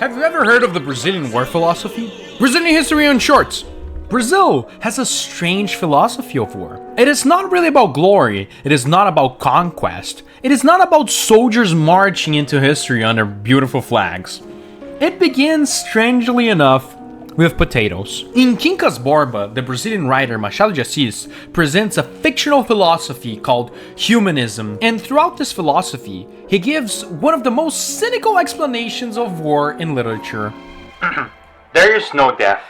Have you ever heard of the Brazilian war philosophy? Brazilian history in shorts. Brazil has a strange philosophy of war. It is not really about glory, it is not about conquest, it is not about soldiers marching into history under beautiful flags. It begins, strangely enough, with potatoes. In Quincas Borba, the Brazilian writer Machado de Assis presents a fictional philosophy called humanism, and throughout this philosophy, he gives one of the most cynical explanations of war in literature. There is no death.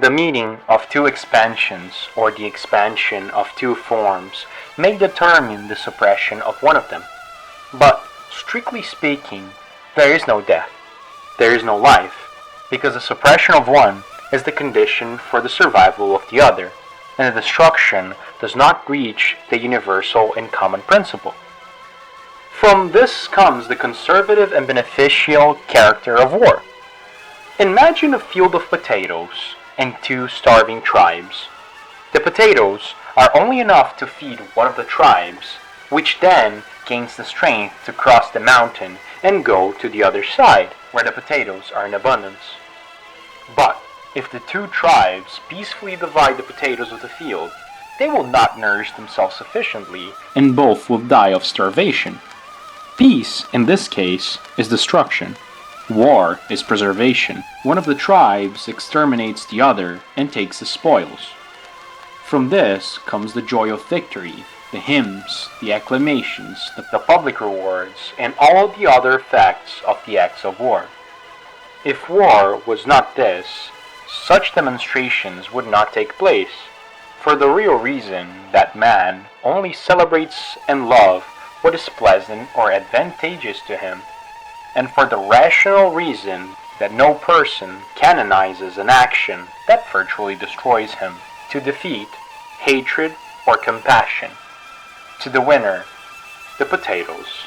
The meeting of two expansions, or the expansion of two forms, may determine the suppression of one of them. But, strictly speaking, there is no death. There is no life, because the suppression of one is the condition for the survival of the other, and the destruction does not reach the universal and common principle. From this comes the conservative and beneficial character of war. Imagine a field of potatoes and two starving tribes. The potatoes are only enough to feed one of the tribes, which then gains the strength to cross the mountain and go to the other side, where the potatoes are in abundance. But if the two tribes peacefully divide the potatoes of the field, they will not nourish themselves sufficiently, and both will die of starvation. Peace, in this case, is destruction. War is preservation. One of the tribes exterminates the other and takes the spoils. From this comes the joy of victory, the hymns, the acclamations, the public rewards, and all the other effects of the acts of war. If war was not this, such demonstrations would not take place, for the real reason that man only celebrates and loves what is pleasant or advantageous to him, and for the rational reason that no person canonizes an action that virtually destroys him, to defeat hatred or compassion. To the winner, the potatoes.